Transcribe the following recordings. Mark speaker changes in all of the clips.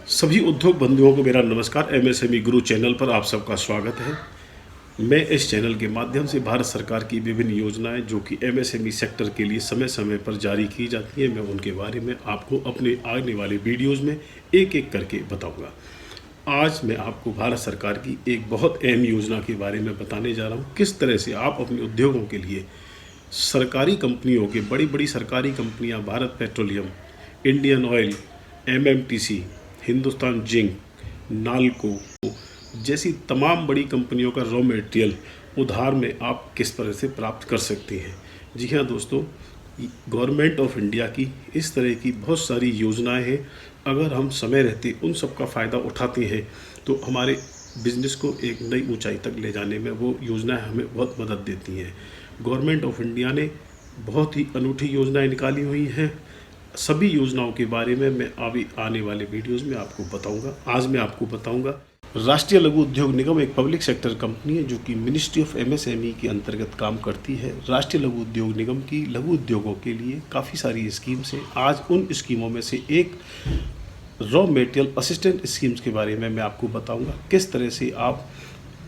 Speaker 1: सभी उद्योग बंधुओं को मेरा नमस्कार। एमएसएमई गुरु चैनल पर आप सबका स्वागत है। मैं इस चैनल के माध्यम से भारत सरकार की विभिन्न योजनाएं जो कि एमएसएमई सेक्टर के लिए समय समय पर जारी की जाती हैं, मैं उनके बारे में आपको अपने आने वाले वीडियोस में एक एक करके बताऊंगा। आज मैं आपको भारत सरकार की एक बहुत अहम योजना के बारे में बताने जा रहा हूं। किस तरह से आप अपने उद्योगों के लिए सरकारी कंपनियों के बड़ी बड़ी सरकारी कंपनियां, Bharat petroleum, Indian oil, MMTC, Hindustan zinc, NALCO जैसी तमाम बड़ी कंपनियों का रॉ मटेरियल उधार में आप किस तरह से प्राप्त कर सकते हैं। जी हाँ दोस्तों, गवर्नमेंट ऑफ इंडिया की इस तरह की बहुत सारी योजनाएं हैं। अगर हम समय रहते उन सब का फ़ायदा उठाते हैं तो हमारे बिज़नेस को एक नई ऊंचाई तक ले जाने में वो योजनाएं हमें बहुत मदद देती हैं। गवर्नमेंट ऑफ इंडिया ने बहुत ही अनूठी योजनाएं निकाली हुई हैं। सभी योजनाओं के बारे में मैं अभी आने वाले वीडियोस में आपको बताऊंगा। आज मैं आपको बताऊंगा राष्ट्रीय लघु उद्योग निगम एक पब्लिक सेक्टर कंपनी है जो कि मिनिस्ट्री ऑफ एमएसएमई के अंतर्गत काम करती है। राष्ट्रीय लघु उद्योग निगम की लघु उद्योगों के लिए काफ़ी सारी स्कीम्स हैं। आज उन स्कीमों में से एक रॉ मटेरियल असिस्टेंट स्कीम्स के बारे में मैं आपको बताऊंगा। किस तरह से आप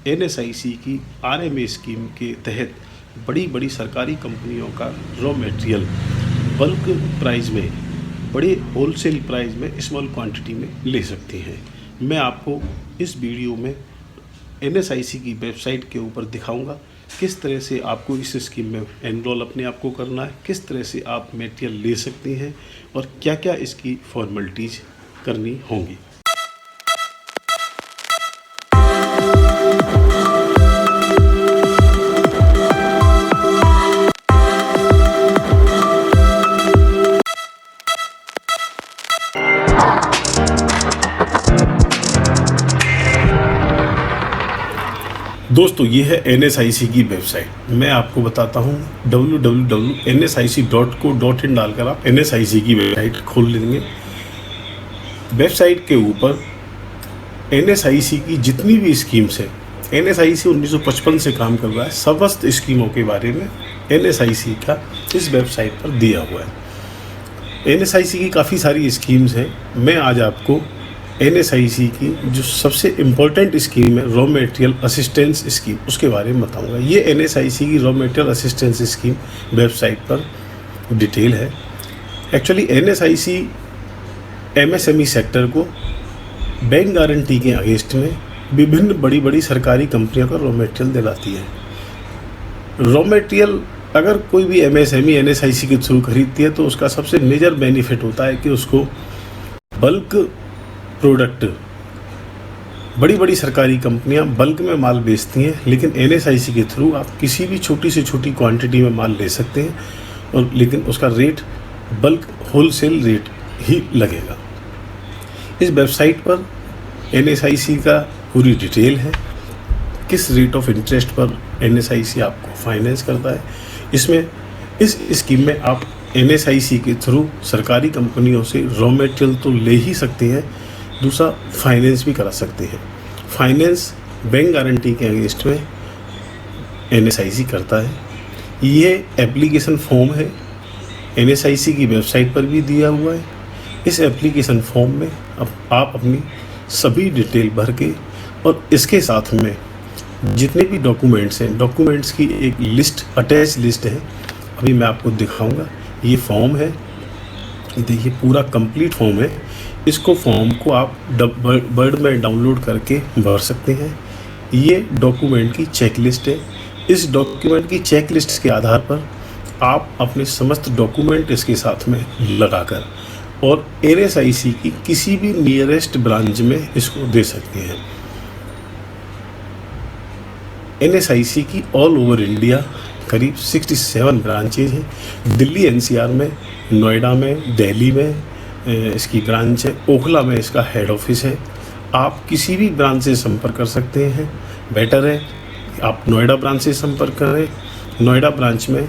Speaker 1: एनएसआईसी की आरएमए स्कीम के तहत बड़ी बड़ी सरकारी कंपनियों का रॉ मटेरियल बल्क प्राइस में, बड़े होलसेल प्राइस में, स्मॉल क्वांटिटी में ले सकते हैं। मैं आपको इस वीडियो में एनएसआईसी की वेबसाइट के ऊपर दिखाऊंगा किस तरह से आपको इस स्कीम में एनरोल अपने आप को करना है, किस तरह से आप मटेरियल ले सकते हैं और क्या क्या इसकी फॉर्मेलिटीज़ करनी होंगी। दोस्तों, ये है एनएसआईसी की वेबसाइट। मैं आपको बताता हूँ www.nsic.co.in डालकर आप एनएसआईसी की वेबसाइट खोल लेंगे। वेबसाइट के ऊपर एनएसआईसी की जितनी भी स्कीम्स हैं, एनएसआईसी 1955 से काम कर रहा है, समस्त स्कीमों के बारे में एनएसआईसी का इस वेबसाइट पर दिया हुआ है। एनएसआईसी की काफ़ी सारी स्कीम्स हैं। मैं आज आपको एनएसआईसी की जो सबसे इम्पोर्टेंट स्कीम है रॉ मटेरियल असिस्टेंस स्कीम, उसके बारे में बताऊंगा। ये एनएसआईसी की raw material assistance scheme website पर डिटेल है। एक्चुअली एनएसआईसी एमएसएमई सेक्टर को बैंक गारंटी के अगेंस्ट में विभिन्न बड़ी बड़ी सरकारी कंपनियों का रॉ मटेरियल दिलाती है। रॉ मटेरियल अगर कोई भी एमएसएमई एनएसआईसी के थ्रू खरीदती है तो उसका सबसे मेजर बेनिफिट होता है कि उसको बल्क प्रोडक्ट, बड़ी बड़ी सरकारी कंपनियां बल्क में माल बेचती हैं, लेकिन एनएसआईसी के थ्रू आप किसी भी छोटी से छोटी क्वांटिटी में माल ले सकते हैं और लेकिन उसका रेट बल्क होलसेल रेट ही लगेगा। इस वेबसाइट पर एनएसआईसी का पूरी डिटेल है, किस रेट ऑफ इंटरेस्ट पर एनएसआईसी आपको फाइनेंस करता है। इसमें इस स्कीम में आप एनएसआईसी के थ्रू सरकारी कंपनियों से रॉ मटेरियल तो ले ही सकते हैं, दूसरा फाइनेंस भी करा सकते हैं। फाइनेंस बैंक गारंटी के अगेंस्ट में एनएसआईसी करता है। ये एप्लीकेशन फॉर्म है, एनएसआईसी की वेबसाइट पर भी दिया हुआ है। इस एप्लीकेशन फॉर्म में अब आप अपनी सभी डिटेल भर के और इसके साथ में जितने भी डॉक्यूमेंट्स हैं, डॉक्यूमेंट्स की एक लिस्ट, अटैच लिस्ट है, अभी मैं आपको दिखाऊंगा। ये फॉर्म है, देखिए पूरा कंप्लीट फॉर्म है। इसको फॉर्म को आप वर्ड में डाउनलोड करके भर सकते हैं। ये डॉक्यूमेंट की चेकलिस्ट है। इस डॉक्यूमेंट की चेकलिस्ट के आधार पर आप अपने समस्त डॉक्यूमेंट इसके साथ में लगाकर और एनएसआईसी की किसी भी नियरेस्ट ब्रांच में इसको दे सकते हैं। एनएसआईसी की ऑल ओवर इंडिया करीब 67 ब्रांचेज हैं। दिल्ली एनसीआर में, नोएडा में, दिल्ली में इसकी ब्रांच है, ओखला में इसका हेड ऑफिस है। आप किसी भी ब्रांच से संपर्क कर सकते हैं। बेटर है आप नोएडा ब्रांच से संपर्क करें। नोएडा ब्रांच में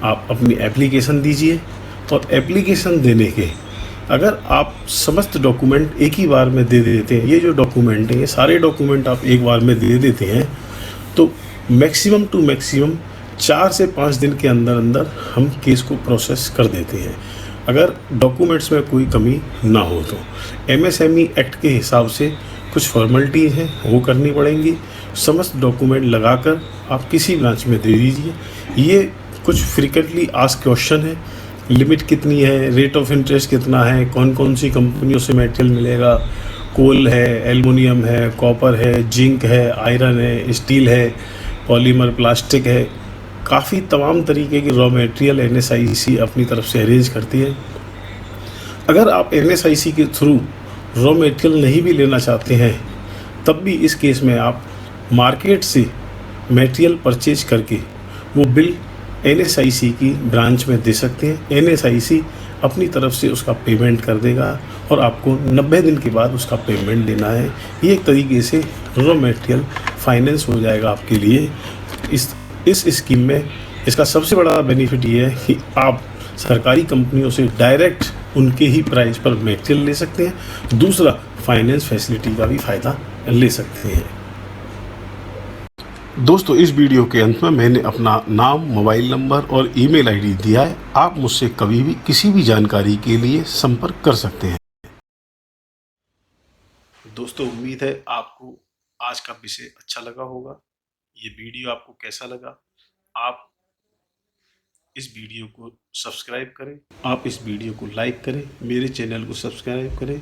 Speaker 1: आप अपनी एप्लीकेशन दीजिए और एप्लीकेशन देने के अगर आप समस्त डॉक्यूमेंट एक ही बार में दे देते हैं, ये जो डॉक्यूमेंट हैं, ये सारे डॉक्यूमेंट आप एक बार में दे देते हैं तो मैक्सिमम टू मैक्सिमम 4 से 5 दिन के अंदर अंदर हम केस को प्रोसेस कर देते हैं। अगर डॉक्यूमेंट्स में कोई कमी ना हो तो। एमएसएमई एक्ट के हिसाब से कुछ फॉर्मेलिटीज़ हैं वो करनी पड़ेंगी। समस्त डॉक्यूमेंट लगाकर आप किसी ब्रांच में दे दीजिए। ये कुछ फ्रिक्वेंटली आस्क क्वेश्चन है, लिमिट कितनी है, रेट ऑफ इंटरेस्ट कितना है, कौन कौन सी कंपनियों से मटेरियल मिलेगा, कोल है, एल्युमिनियम है, कॉपर है, जिंक है, आयरन है, स्टील है, पॉलीमर प्लास्टिक है, काफ़ी तमाम तरीके की रॉ मटेरियल एनएसआईसी अपनी तरफ से अरेंज करती है। अगर आप एनएसआईसी के थ्रू रॉ मटेरियल नहीं भी लेना चाहते हैं तब भी इस केस में आप मार्केट से मटेरियल परचेज करके वो बिल एनएसआईसी की ब्रांच में दे सकते हैं। एनएसआईसी अपनी तरफ से उसका पेमेंट कर देगा और आपको 90 दिन के बाद उसका पेमेंट देना है। ये एक तरीके से रॉ मटेरियल फाइनेंस हो जाएगा आपके लिए। इस स्कीम में इसका सबसे बड़ा बेनिफिट ये है कि आप सरकारी कंपनियों से डायरेक्ट उनके ही प्राइस पर मटेरियल ले सकते हैं। दूसरा, फाइनेंस फैसिलिटी का भी फ़ायदा ले सकते हैं। दोस्तों, इस वीडियो के अंत में मैंने अपना नाम, मोबाइल नंबर और ईमेल आईडी दिया है। आप मुझसे कभी भी किसी भी जानकारी के लिए संपर्क कर सकते हैं। दोस्तों, उम्मीद है आपको आज का विषय अच्छा लगा होगा। ये वीडियो आपको कैसा लगा? आप इस वीडियो को सब्सक्राइब करें, आप इस वीडियो को लाइक करें, मेरे चैनल को सब्सक्राइब करें।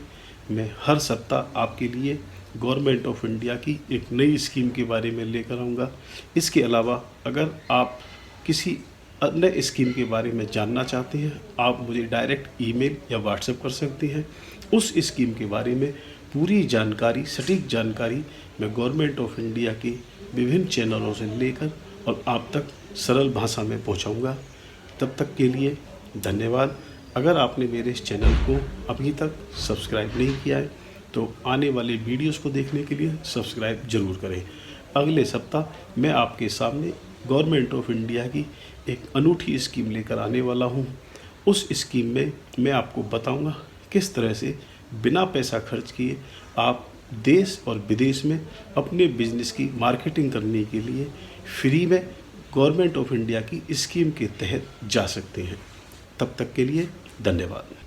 Speaker 1: मैं हर सप्ताह आपके लिए गवर्नमेंट ऑफ इंडिया की एक नई स्कीम के बारे में लेकर आऊँगा। इसके अलावा अगर आप किसी अन्य स्कीम के बारे में जानना चाहते हैं, आप मुझे डायरेक्ट ईमेल या व्हाट्सएप कर सकते हैं। उस स्कीम के बारे में पूरी जानकारी, सटीक जानकारी मैं गवर्नमेंट ऑफ इंडिया के विभिन्न चैनलों से लेकर और आप तक सरल भाषा में पहुंचाऊंगा। तब तक के लिए धन्यवाद। अगर आपने मेरे इस चैनल को अभी तक सब्सक्राइब नहीं किया है तो आने वाले वीडियोस को देखने के लिए सब्सक्राइब ज़रूर करें। अगले सप्ताह मैं आपके सामने गवर्नमेंट ऑफ इंडिया की एक अनूठी स्कीम लेकर आने वाला हूं। उस स्कीम में मैं आपको बताऊंगा किस तरह से बिना पैसा खर्च किए आप देश और विदेश में अपने बिजनेस की मार्केटिंग करने के लिए फ्री में गवर्नमेंट ऑफ इंडिया की स्कीम के तहत जा सकते हैं। तब तक के लिए धन्यवाद।